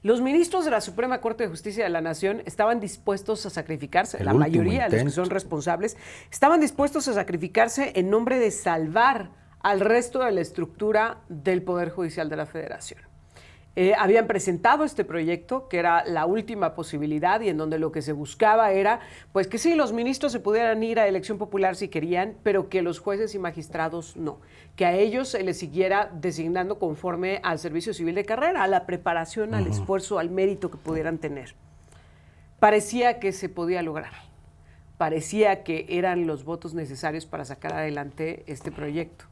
Los ministros de la Suprema Corte de Justicia de la Nación estaban dispuestos a sacrificarse, la mayoría de los que son responsables, estaban dispuestos a sacrificarse en nombre de salvar al resto de la estructura del Poder Judicial de la Federación. Habían presentado este proyecto, que era la última posibilidad y en donde lo que se buscaba era, pues que sí, los ministros se pudieran ir a elección popular si querían, pero que los jueces y magistrados no, que a ellos se les siguiera designando conforme al servicio civil de carrera, a la preparación, al esfuerzo, al mérito que pudieran tener. Parecía que se podía lograr, parecía que eran los votos necesarios para sacar adelante este proyecto,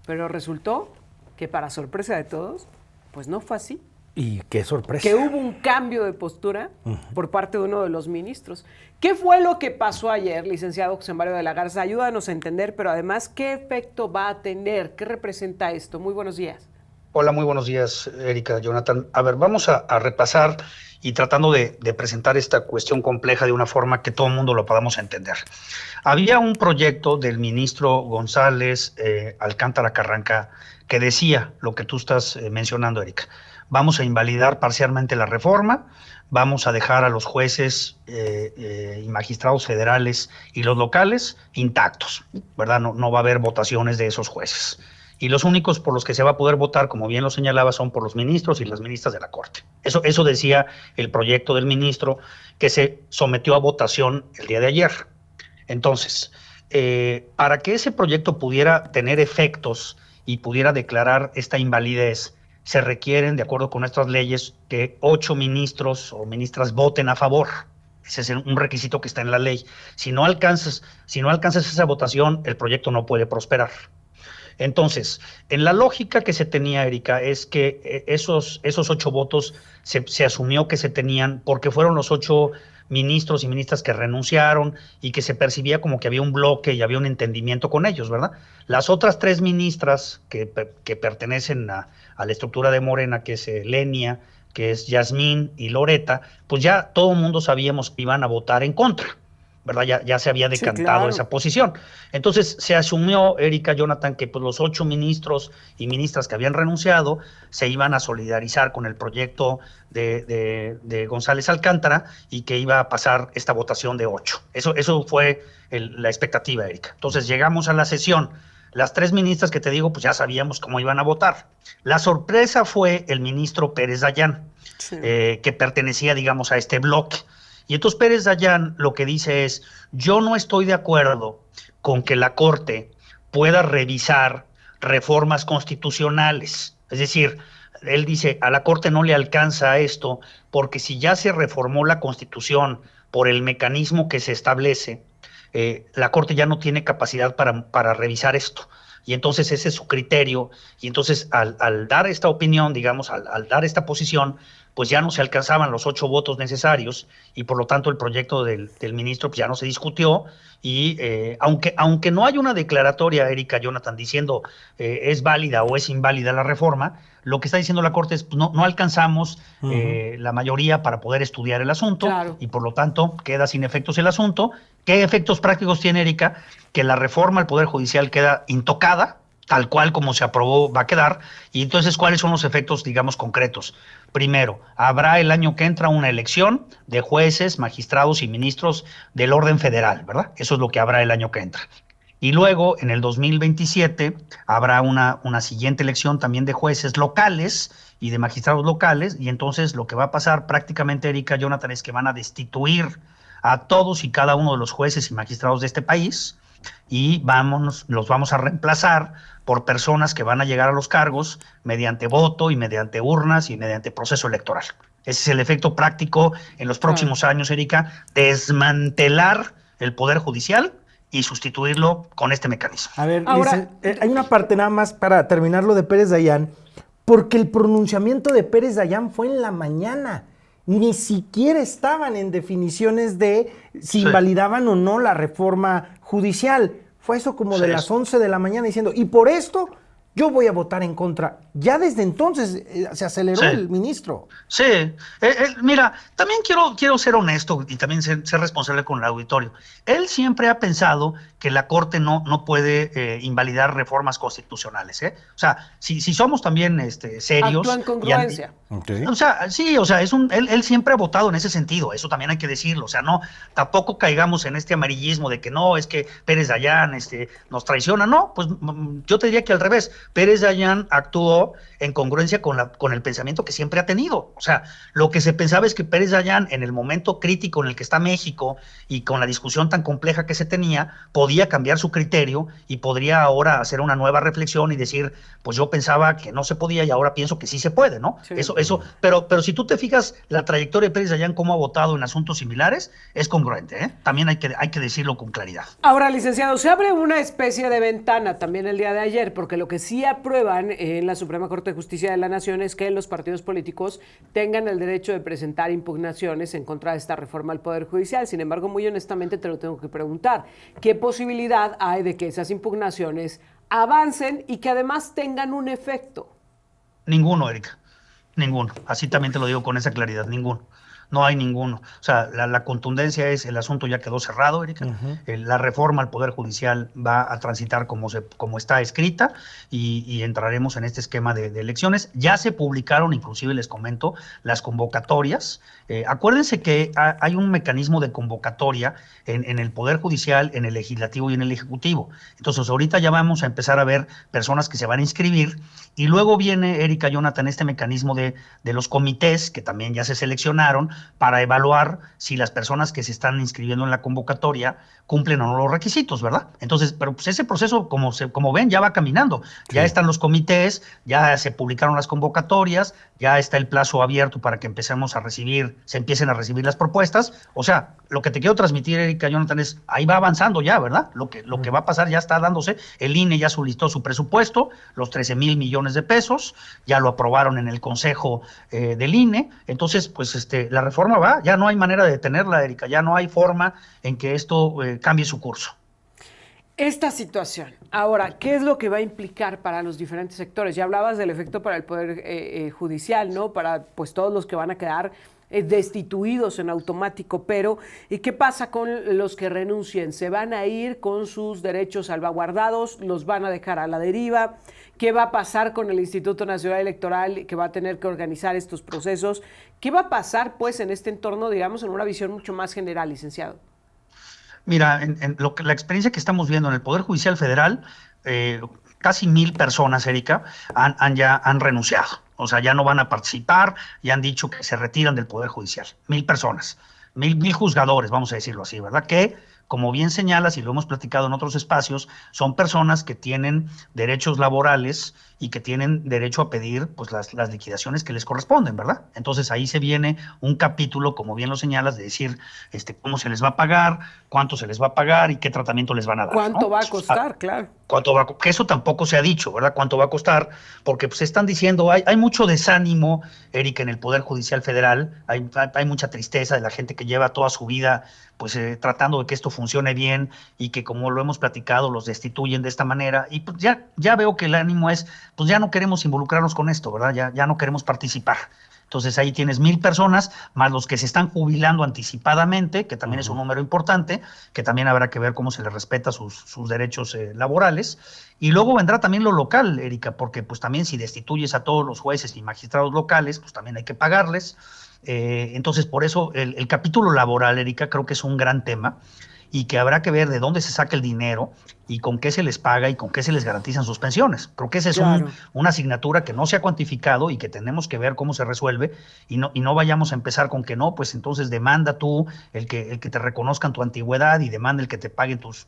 pero resultó que, para sorpresa de todos, pues no fue así. Y qué sorpresa. Que hubo un cambio de postura por parte de uno de los ministros. ¿Qué fue lo que pasó ayer, licenciado José Mario de la Garza? Ayúdanos a entender, pero además, ¿qué efecto va a tener? ¿Qué representa esto? Muy buenos días. Hola, muy buenos días, Erika, Jonathan. A ver, vamos a repasar y tratando de presentar esta cuestión compleja de una forma que todo el mundo lo podamos entender. Había un proyecto del ministro González Alcántara Carranca que decía lo que tú estás mencionando, Erika. Vamos a invalidar parcialmente la reforma, vamos a dejar a los jueces y magistrados federales y los locales intactos, ¿verdad? No va a haber votaciones de esos jueces. Y los únicos por los que se va a poder votar, como bien lo señalaba, son por los ministros y las ministras de la Corte. Eso decía el proyecto del ministro que se sometió a votación el día de ayer. Entonces, para que ese proyecto pudiera tener efectos y pudiera declarar esta invalidez, se requieren, de acuerdo con nuestras leyes, que 8 ministros o ministras voten a favor. Ese es un requisito que está en la ley. Si no alcanzas esa votación, el proyecto no puede prosperar. Entonces, en la lógica que se tenía, Erika, es que esos 8 votos se asumió que se tenían porque fueron los 8 ministros y ministras que renunciaron y que se percibía como que había un bloque y había un entendimiento con ellos, ¿verdad? Las otras 3 ministras que pertenecen a la estructura de Morena, que es Lenia, que es Yasmín y Loreta, pues ya todo el mundo sabíamos que iban a votar en contra, ¿verdad? Ya se había decantado esa posición. Entonces se asumió, Erika, Jonathan, que pues los 8 ministros y ministras que habían renunciado se iban a solidarizar con el proyecto de González Alcántara y que iba a pasar esta votación de 8. Eso fue la expectativa, Erika. Entonces llegamos a la sesión. Las 3 ministras que te digo, pues ya sabíamos cómo iban a votar. La sorpresa fue el ministro Pérez Dayán, que pertenecía, digamos, a este bloque. Y entonces Pérez Dayán lo que dice es, yo no estoy de acuerdo con que la Corte pueda revisar reformas constitucionales. Es decir, él dice, a la Corte no le alcanza esto, porque si ya se reformó la Constitución por el mecanismo que se establece, la Corte ya no tiene capacidad para revisar esto. Y entonces ese es su criterio. Y entonces al dar esta opinión, digamos, al dar esta posición, pues ya no se alcanzaban los 8 votos necesarios y por lo tanto el proyecto del ministro pues ya no se discutió y aunque no hay una declaratoria, Erika, Jonathan, diciendo es válida o es inválida la reforma, lo que está diciendo la Corte es pues, no alcanzamos la mayoría para poder estudiar el asunto y por lo tanto queda sin efectos el asunto. ¿Qué efectos prácticos tiene, Erika? Que la reforma al Poder Judicial queda intocada, tal cual como se aprobó va a quedar, y entonces, ¿cuáles son los efectos, digamos, concretos? Primero, habrá el año que entra una elección de jueces, magistrados y ministros del orden federal, ¿verdad? Eso es lo que habrá el año que entra. Y luego, en el 2027, habrá una siguiente elección también de jueces locales y de magistrados locales, y entonces lo que va a pasar prácticamente, Erika, Jonathan, es que van a destituir a todos y cada uno de los jueces y magistrados de este país, y los vamos a reemplazar por personas que van a llegar a los cargos mediante voto y mediante urnas y mediante proceso electoral. Ese es el efecto práctico en los próximos años, Erika, desmantelar el Poder Judicial y sustituirlo con este mecanismo. A ver, ahora, hay una parte nada más para terminar lo de Pérez Dayán, porque el pronunciamiento de Pérez Dayán fue en la mañana. Ni siquiera estaban en definiciones de si invalidaban o no la reforma judicial. Fue eso como de las 11 de la mañana diciendo, y por esto yo voy a votar en contra. Ya desde entonces se aceleró el ministro. Sí, mira, también quiero ser honesto y también ser responsable con el auditorio. Él siempre ha pensado que la Corte no puede invalidar reformas constitucionales, ¿eh? O sea, si somos también serios. Actúa en congruencia. Okay. O sea, sí, o sea, él siempre ha votado en ese sentido, eso también hay que decirlo. O sea, no, tampoco caigamos en este amarillismo de que no, es que Pérez Dayán nos traiciona. No, pues yo te diría que al revés. Pérez Dayán actuó en congruencia con el pensamiento que siempre ha tenido. O sea, lo que se pensaba es que Pérez Dayán, en el momento crítico en el que está México y con la discusión tan compleja que se tenía, podía cambiar su criterio y podría ahora hacer una nueva reflexión y decir, pues yo pensaba que no se podía y ahora pienso que sí se puede, ¿no? Sí. Pero si tú te fijas, la trayectoria de Pérez Dayán, cómo ha votado en asuntos similares, es congruente, ¿eh? También hay que decirlo con claridad. Ahora, licenciado, se abre una especie de ventana también el día de ayer, porque lo que sí aprueban en la Suprema Corte de Justicia de la Nación es que los partidos políticos tengan el derecho de presentar impugnaciones en contra de esta reforma al Poder Judicial. Sin embargo, muy honestamente te lo tengo que preguntar, ¿qué posibilidad hay de que esas impugnaciones avancen y que además tengan un efecto? Ninguno, Erika, ninguno. Así también te lo digo con esa claridad, ninguno. No hay ninguno. O sea, la contundencia es, el asunto ya quedó cerrado, Erika. La reforma al Poder Judicial va a transitar como está escrita y entraremos en este esquema de elecciones. Ya se publicaron, inclusive les comento, las convocatorias. Acuérdense que hay un mecanismo de convocatoria en el Poder Judicial, en el Legislativo y en el Ejecutivo. Entonces, ahorita ya vamos a empezar a ver personas que se van a inscribir y luego viene, Erika, Jonathan, este mecanismo de los comités que también ya se seleccionaron para evaluar si las personas que se están inscribiendo en la convocatoria cumplen o no los requisitos, ¿verdad? Entonces, pero pues ese proceso, como ven, ya va caminando. Sí. Ya están los comités, ya se publicaron las convocatorias, ya está el plazo abierto para que se empiecen a recibir las propuestas. O sea, lo que te quiero transmitir, Erika, Jonathan, es ahí va avanzando ya, ¿verdad? Lo que va a pasar ya está dándose. El INE ya solicitó su presupuesto, los 13,000 millones de pesos, ya lo aprobaron en el Consejo del INE. Entonces, pues la reforma va, ya no hay manera de detenerla, Erika, ya no hay forma en que esto cambie su curso. Esta situación, ahora, ¿qué es lo que va a implicar para los diferentes sectores? Ya hablabas del efecto para el Poder Judicial, ¿no? Para pues todos los que van a quedar destituidos en automático, pero ¿y qué pasa con los que renuncien? ¿Se van a ir con sus derechos salvaguardados? ¿Los van a dejar a la deriva? ¿Qué va a pasar con el Instituto Nacional Electoral que va a tener que organizar estos procesos? ¿Qué va a pasar, pues, en este entorno, digamos, en una visión mucho más general, licenciado? Mira, la experiencia que estamos viendo en el Poder Judicial Federal, casi 1,000 personas, Erika, han renunciado. O sea, ya no van a participar, ya han dicho que se retiran del Poder Judicial. 1,000 personas, 1,000 juzgadores, vamos a decirlo así, ¿verdad? Que, como bien señalas, y lo hemos platicado en otros espacios, son personas que tienen derechos laborales y que tienen derecho a pedir pues las liquidaciones que les corresponden, ¿verdad? Entonces ahí se viene un capítulo, como bien lo señalas, de decir cómo se les va a pagar, cuánto se les va a pagar y qué tratamiento les van a dar. ¿Cuánto va a costar? Claro. ¿Cuánto va a costar? Que eso tampoco se ha dicho, ¿verdad? ¿Cuánto va a costar? Porque pues están diciendo, hay mucho desánimo, Erika, en el Poder Judicial Federal, hay mucha tristeza de la gente que lleva toda su vida pues tratando de que esto funcione bien y que, como lo hemos platicado, los destituyen de esta manera. Y pues ya veo que el ánimo es, pues ya no queremos involucrarnos con esto, ¿verdad? Ya no queremos participar. Entonces ahí tienes 1,000 personas, más los que se están jubilando anticipadamente, que también es un número importante, que también habrá que ver cómo se les respeta sus derechos laborales. Y luego vendrá también lo local, Erika, porque pues también si destituyes a todos los jueces y magistrados locales, pues también hay que pagarles. Entonces, por eso el capítulo laboral, Erika, creo que es un gran tema y que habrá que ver de dónde se saca el dinero y con qué se les paga y con qué se les garantizan sus pensiones. Creo que esa es una asignatura que no se ha cuantificado y que tenemos que ver cómo se resuelve y no vayamos a empezar con que no, pues entonces demanda tú el que te reconozcan tu antigüedad y demanda el que te paguen tus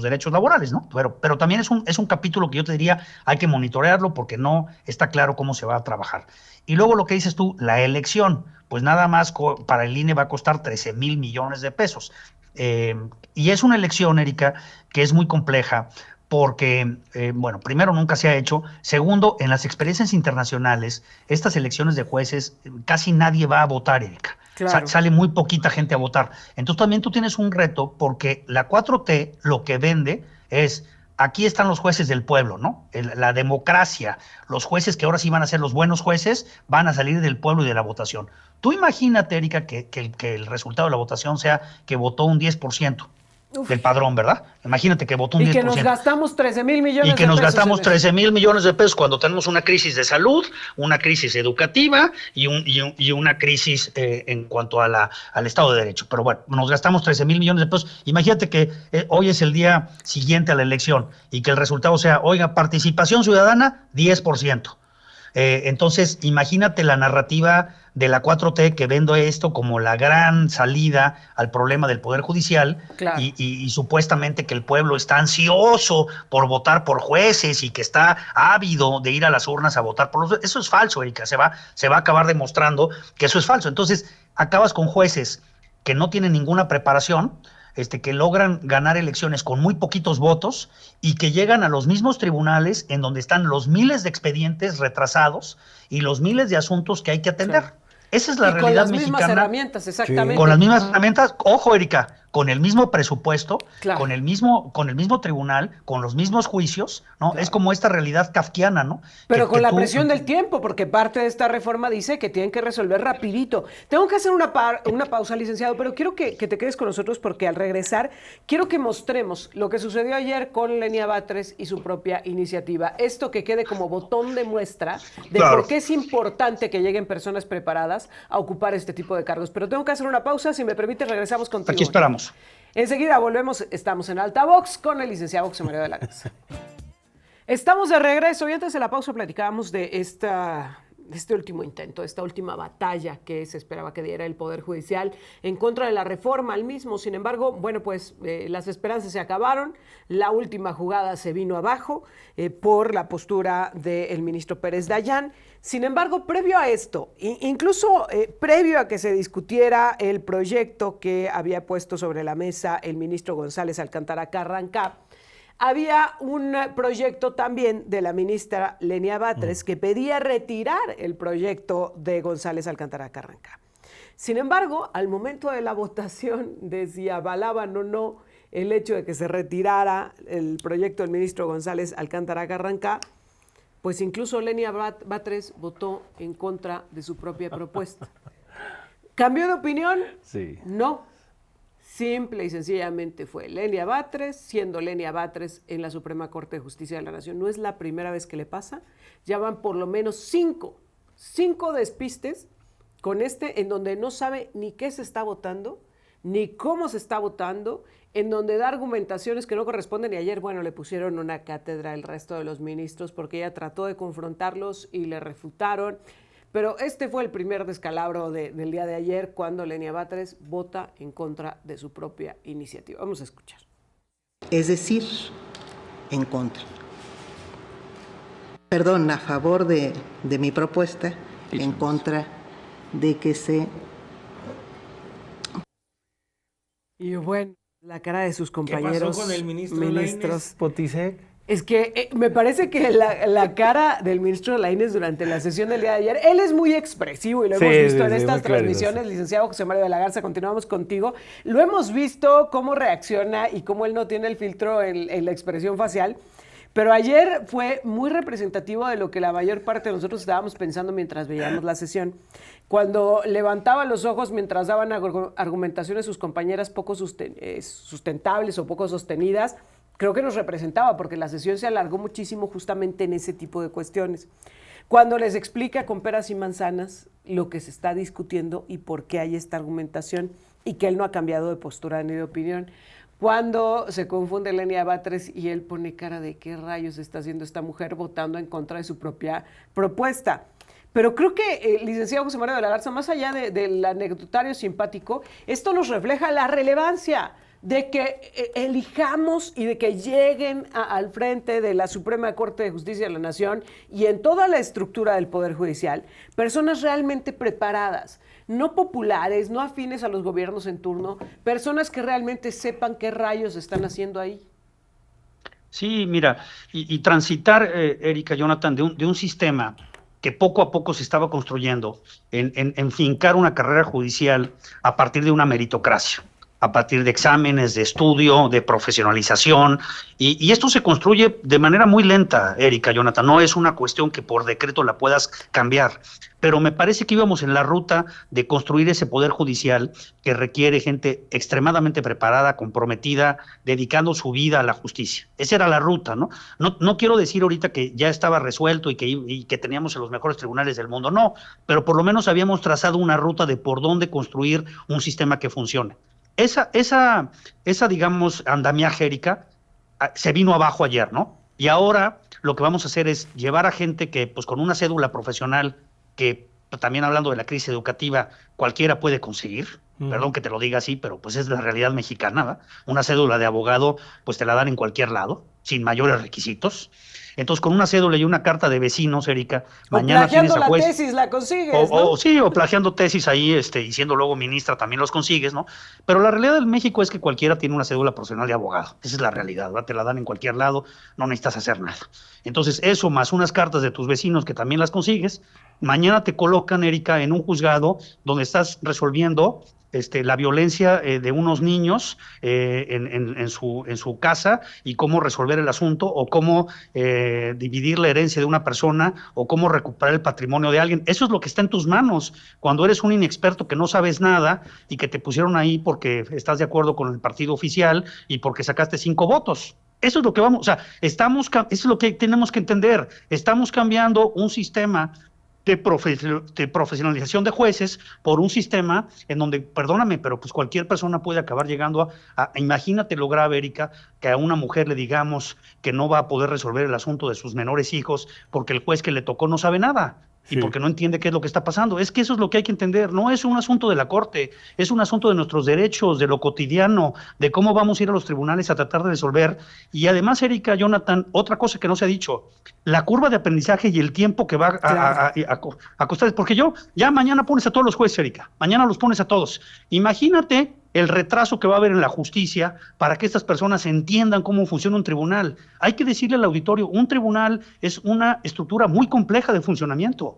derechos laborales, ¿no? Pero también es un capítulo que yo te diría hay que monitorearlo porque no está claro cómo se va a trabajar. Y luego lo que dices tú, la elección, pues nada más para el INE va a costar 13,000 millones de pesos. Y es una elección, Erika, que es muy compleja porque, bueno, primero nunca se ha hecho, segundo, en las experiencias internacionales, estas elecciones de jueces, casi nadie va a votar, Erika. Claro. Sale muy poquita gente a votar. Entonces también tú tienes un reto porque la 4T lo que vende es aquí están los jueces del pueblo, ¿no? La democracia, los jueces que ahora sí van a ser los buenos jueces, van a salir del pueblo y de la votación. Tú imagínate, Erika, que el resultado de la votación sea que votó un 10%. Uf. Del padrón, ¿verdad? Imagínate que votó un 10%. Y que nos gastamos 13,000 millones de pesos. Y que nos gastamos 13,000 millones de pesos cuando tenemos una crisis de salud, una crisis educativa y una crisis en cuanto al Estado de Derecho. Pero bueno, nos gastamos 13,000 millones de pesos. Imagínate que hoy es el día siguiente a la elección y que el resultado sea, oiga, participación ciudadana, 10%. Entonces, imagínate la narrativa de la 4T que vende esto como la gran salida al problema del Poder Judicial, claro. y supuestamente que el pueblo está ansioso por votar por jueces y que está ávido de ir a las urnas a votar por los... Eso es falso, Erika, se va a acabar demostrando que eso es falso. Entonces, acabas con jueces que no tienen ninguna preparación, que logran ganar elecciones con muy poquitos votos y que llegan a los mismos tribunales en donde están los miles de expedientes retrasados y los miles de asuntos que hay que atender. Claro. Esa es la realidad mexicana. Con las mismas herramientas, exactamente. Sí. Con las mismas herramientas, ojo, Erika, con el mismo presupuesto, claro. con el mismo tribunal, con los mismos juicios, ¿no? Claro. Es como esta realidad kafkiana, ¿no? Pero con la presión del tiempo, porque parte de esta reforma dice que tienen que resolver rapidito. Tengo que hacer una pausa, licenciado, pero quiero que te quedes con nosotros porque al regresar quiero que mostremos lo que sucedió ayer con Lenia Batres y su propia iniciativa. Esto que quede como botón de muestra de claro. por qué es importante que lleguen personas preparadas a ocupar este tipo de cargos. Pero tengo que hacer una pausa, si me permite regresamos contigo. Aquí esperamos. Enseguida volvemos, estamos en Altavox con el licenciado José María de la Garza. Estamos de regreso y antes de la pausa platicábamos de este último intento, esta última batalla que se esperaba que diera el Poder Judicial en contra de la reforma al mismo. Sin embargo, bueno, pues las esperanzas se acabaron, la última jugada se vino abajo por la postura del ministro Pérez Dayán. Sin embargo, previo a esto, incluso previo a que se discutiera el proyecto que había puesto sobre la mesa el ministro González Alcántara Carrancá, había un proyecto también de la ministra Lenia Batres que pedía retirar el proyecto de González Alcántara Carrancá. Sin embargo, al momento de la votación de si avalaban o no el hecho de que se retirara el proyecto del ministro González Alcántara Carrancá, pues incluso Lenia Batres votó en contra de su propia propuesta. ¿Cambió de opinión? Sí. No. Simple y sencillamente fue Lenia Batres, siendo Lenia Batres en la Suprema Corte de Justicia de la Nación. No es la primera vez que le pasa. Ya van por lo menos cinco despistes con en donde no sabe ni qué se está votando, ni cómo se está votando, en donde da argumentaciones que no corresponden. Y ayer, bueno, le pusieron una cátedra al resto de los ministros porque ella trató de confrontarlos y le refutaron. Pero este fue el primer descalabro del día de ayer cuando Lenia Batres vota en contra de su propia iniciativa. Vamos a escuchar. Es decir, en contra. Perdón, a favor de mi propuesta, en contra de que se... Y bueno, la cara de sus compañeros. ¿Qué pasó con el ministros Potisek? Es que me parece que la cara del ministro Lainez durante la sesión del día de ayer, él es muy expresivo y lo hemos visto en estas transmisiones. Licenciado José María de la Garza, continuamos contigo. Lo hemos visto cómo reacciona y cómo él no tiene el filtro en la expresión facial. Pero ayer fue muy representativo de lo que la mayor parte de nosotros estábamos pensando mientras veíamos la sesión. Cuando levantaba los ojos mientras daban argumentaciones sus compañeras poco sustentables o poco sostenidas, creo que nos representaba porque la sesión se alargó muchísimo justamente en ese tipo de cuestiones. Cuando les explica con peras y manzanas lo que se está discutiendo y por qué hay esta argumentación y que él no ha cambiado de postura ni de opinión. Cuando se confunde Lenia Batres y él pone cara de qué rayos está haciendo esta mujer votando en contra de su propia propuesta. Pero creo que, licenciado José María de la Garza, más allá del anecdotario simpático, esto nos refleja la relevancia de que elijamos y de que lleguen al frente de la Suprema Corte de Justicia de la Nación y en toda la estructura del Poder Judicial, personas realmente preparadas, no populares, no afines a los gobiernos en turno, personas que realmente sepan qué rayos están haciendo ahí. Sí, mira, y transitar, Erika, Jonathan, de un sistema que poco a poco se estaba construyendo en fincar una carrera judicial a partir de una meritocracia, a partir de exámenes, de estudio, de profesionalización, y esto se construye de manera muy lenta, Erika, Jonathan, no es una cuestión que por decreto la puedas cambiar, pero me parece que íbamos en la ruta de construir ese poder judicial que requiere gente extremadamente preparada, comprometida, dedicando su vida a la justicia. Esa era la ruta, ¿no? No quiero decir ahorita que ya estaba resuelto y que teníamos los mejores tribunales del mundo, no, pero por lo menos habíamos trazado una ruta de por dónde construir un sistema que funcione. Esa digamos, andamiaje, Erika, se vino abajo ayer, ¿no? Y ahora lo que vamos a hacer es llevar a gente que, pues con una cédula profesional, que también hablando de la crisis educativa, cualquiera puede conseguir, perdón que te lo diga así, pero pues es la realidad mexicana, ¿verdad? Una cédula de abogado, pues te la dan en cualquier lado, sin mayores requisitos. Entonces, con una cédula y una carta de vecinos, Erika, mañana tienes a juez. Plagiando la tesis la consigues, ¿no? Sí, o plagiando tesis ahí, y siendo luego ministra también los consigues, ¿no? Pero la realidad del México es que cualquiera tiene una cédula profesional de abogado. Esa es la realidad, ¿verdad? Te la dan en cualquier lado, no necesitas hacer nada. Entonces, eso más unas cartas de tus vecinos que también las consigues, mañana te colocan, Erika, en un juzgado donde estás resolviendo la violencia de unos niños en su casa y cómo resolver el asunto o cómo dividir la herencia de una persona o cómo recuperar el patrimonio de alguien. Eso es lo que está en tus manos cuando eres un inexperto que no sabes nada y que te pusieron ahí porque estás de acuerdo con el partido oficial y porque sacaste 5 votos. Eso es lo que vamos, o sea, eso es lo que tenemos que entender. Estamos cambiando un sistema de profesionalización de jueces por un sistema en donde, perdóname, pero pues cualquier persona puede acabar llegando imagínate lo grave, Erika, que a una mujer le digamos que no va a poder resolver el asunto de sus menores hijos porque el juez que le tocó no sabe nada. Sí. Y porque no entiende qué es lo que está pasando. Es que eso es lo que hay que entender. No es un asunto de la Corte, es un asunto de nuestros derechos, de lo cotidiano, de cómo vamos a ir a los tribunales a tratar de resolver. Y además, Erika, Jonathan, otra cosa que no se ha dicho, la curva de aprendizaje y el tiempo que va a costar. Porque ya mañana pones a todos los jueces, Erika, mañana los pones a todos. Imagínate el retraso que va a haber en la justicia para que estas personas entiendan cómo funciona un tribunal. Hay que decirle al auditorio, un tribunal es una estructura muy compleja de funcionamiento.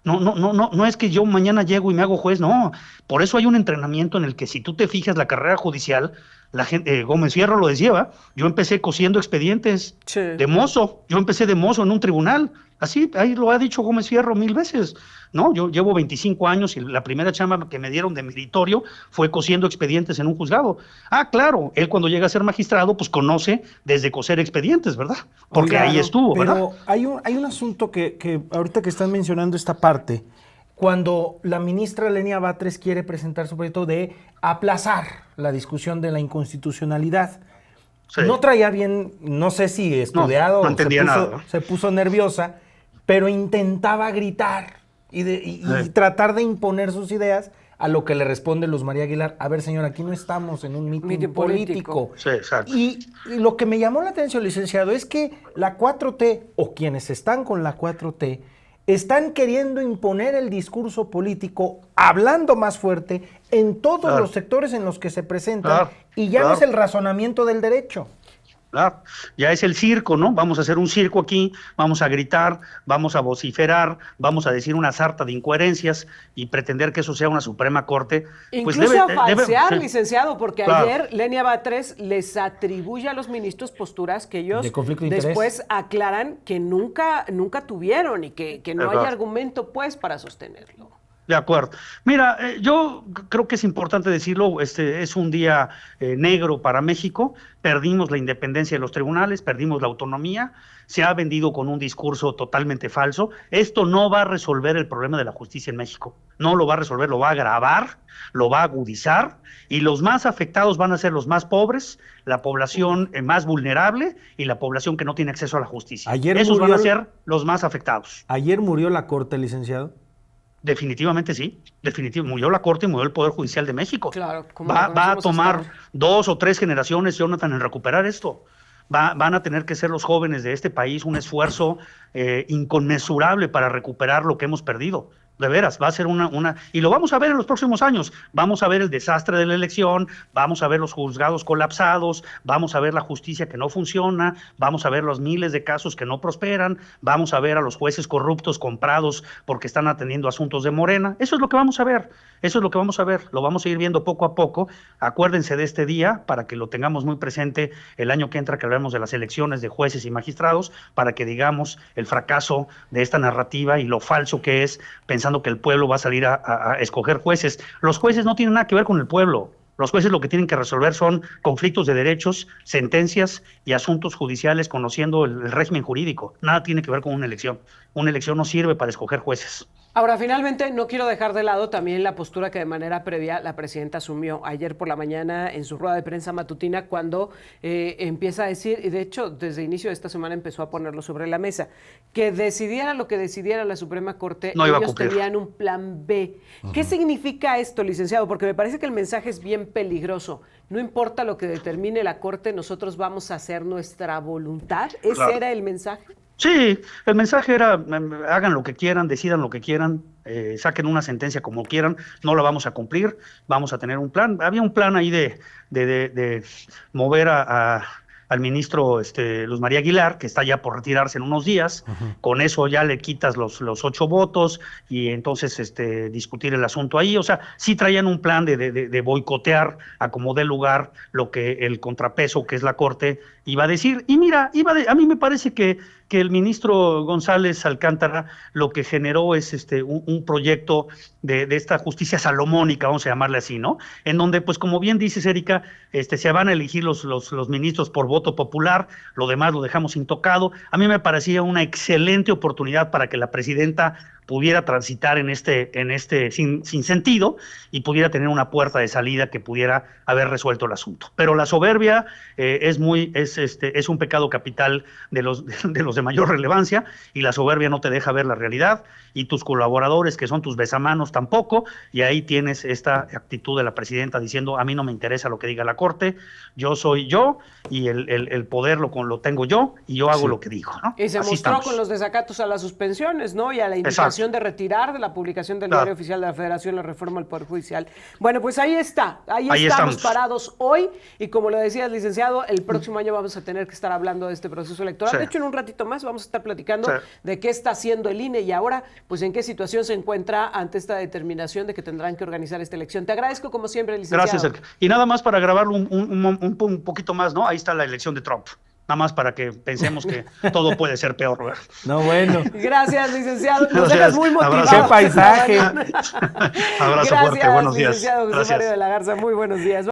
No es que yo mañana llego y me hago juez, no. Por eso hay un entrenamiento en el que si tú te fijas la carrera judicial, la gente, Gómez Fierro lo decía, yo empecé cosiendo expedientes de mozo, yo empecé de mozo en un tribunal, así, ahí lo ha dicho Gómez Fierro 1000 veces, ¿no? Yo llevo 25 años y la primera chamba que me dieron de meritorio fue cosiendo expedientes en un juzgado. Ah, claro, él cuando llega a ser magistrado, pues conoce desde coser expedientes, ¿verdad? Porque ahí estuvo, pero ¿verdad? Hay un asunto que ahorita que están mencionando esta parte, cuando la ministra Lenia Batres quiere presentar su proyecto de aplazar la discusión de la inconstitucionalidad, sí. No traía bien, no sé si estudiado no entendía nada. Se puso nerviosa, pero intentaba gritar y tratar de imponer sus ideas, a lo que le responde Luz María Aguilar, a ver señora, aquí no estamos en un mitin político. Sí, exacto. Y lo que me llamó la atención, licenciado, es que la 4T, o quienes están con la 4T, están queriendo imponer el discurso político, hablando más fuerte en todos los sectores en los que se presentan, y ya no es el razonamiento del derecho. Claro, ya es el circo, ¿no? Vamos a hacer un circo aquí, vamos a gritar, vamos a vociferar, vamos a decir una sarta de incoherencias y pretender que eso sea una Suprema Corte. Incluso pues a falsear, licenciado, porque ayer Lenia Batres les atribuye a los ministros posturas que ellos de después aclaran que nunca tuvieron y que no hay argumento pues para sostenerlo. De acuerdo. Mira, yo creo que es importante decirlo, es un día negro para México, perdimos la independencia de los tribunales, perdimos la autonomía, se ha vendido con un discurso totalmente falso. Esto no va a resolver el problema de la justicia en México, no lo va a resolver, lo va a agravar, lo va a agudizar, y los más afectados van a ser los más pobres, la población más vulnerable y la población que no tiene acceso a la justicia. Esos van a ser los más afectados. ¿Ayer murió la Corte, licenciado? Definitivamente sí, murió la Corte y murió el Poder Judicial de México. Claro, va a tomar 2 o 3 generaciones, Jonathan, en recuperar esto. Van a tener que ser los jóvenes de este país un esfuerzo inconmensurable para recuperar lo que hemos perdido. De veras, va a ser y lo vamos a ver en los próximos años. Vamos a ver el desastre de la elección, vamos a ver los juzgados colapsados, vamos a ver la justicia que no funciona, vamos a ver los miles de casos que no prosperan, vamos a ver a los jueces corruptos comprados porque están atendiendo asuntos de Morena. Eso es lo que vamos a ver, eso es lo que vamos a ver. Lo vamos a ir viendo poco a poco. Acuérdense de este día para que lo tengamos muy presente el año que entra, que hablemos de las elecciones de jueces y magistrados, para que digamos el fracaso de esta narrativa y lo falso que es pensando que el pueblo va a salir a escoger jueces. Los jueces no tienen nada que ver con el pueblo. Los jueces lo que tienen que resolver son conflictos de derechos, sentencias y asuntos judiciales conociendo el régimen jurídico. Nada tiene que ver con una elección. Una elección no sirve para escoger jueces. Ahora, finalmente, no quiero dejar de lado también la postura que de manera previa la presidenta asumió ayer por la mañana en su rueda de prensa matutina cuando empieza a decir, y de hecho desde el inicio de esta semana empezó a ponerlo sobre la mesa, que decidiera lo que decidiera la Suprema Corte, no ellos tenían un plan B. Uh-huh. ¿Qué significa esto, licenciado? Porque me parece que el mensaje es bien peligroso. No importa lo que determine la Corte, nosotros vamos a hacer nuestra voluntad. ¿Ese claro. era el mensaje? Sí, el mensaje era, hagan lo que quieran, decidan lo que quieran, saquen una sentencia como quieran, no la vamos a cumplir, vamos a tener un plan. Había un plan ahí de mover al ministro Luz María Aguilar, que está ya por retirarse en unos días. Uh-huh. Con eso ya le quitas los 8 votos y entonces discutir el asunto ahí. O sea, sí traían un plan de boicotear a como dé lugar lo que el contrapeso, que es la Corte, iba a decir. Y mira, a mí me parece que el ministro González Alcántara lo que generó es un proyecto de esta justicia salomónica, vamos a llamarle así, ¿no? En donde, pues como bien dices, Erika, se van a elegir los ministros por voto popular, lo demás lo dejamos intocado. A mí me parecía una excelente oportunidad para que la presidenta pudiera transitar en este sin sentido y pudiera tener una puerta de salida que pudiera haber resuelto el asunto. Pero la soberbia es un pecado capital de los de mayor relevancia, y la soberbia no te deja ver la realidad, y tus colaboradores, que son tus besamanos, tampoco, y ahí tienes esta actitud de la presidenta diciendo, a mí no me interesa lo que diga la Corte, yo soy yo, y el poder lo tengo yo, y yo hago lo que digo, ¿no? Y se así mostró estamos. con los desacatos a las suspensiones, ¿no? Y a la indicación de retirar de la publicación del Diario Oficial de la Federación la reforma al Poder Judicial. Bueno, pues ahí está, ahí estamos parados hoy, y como lo decías, licenciado, el próximo año vamos a tener que estar hablando de este proceso electoral. Sí. De hecho, en un ratito más vamos a estar platicando de qué está haciendo el INE y ahora, pues en qué situación se encuentra ante esta determinación de que tendrán que organizar esta elección. Te agradezco como siempre, licenciado. Gracias, Sergio. Y nada más para grabarlo un poquito más, ¿no? Ahí está la elección de Trump. Nada más para que pensemos que todo puede ser peor, ¿verdad? No, bueno. Gracias, licenciado. Nos dejas muy motivados. ¡Qué paisaje! Abrazo fuerte, buenos días. Gracias, licenciado José Mario de la Garza. Muy buenos días.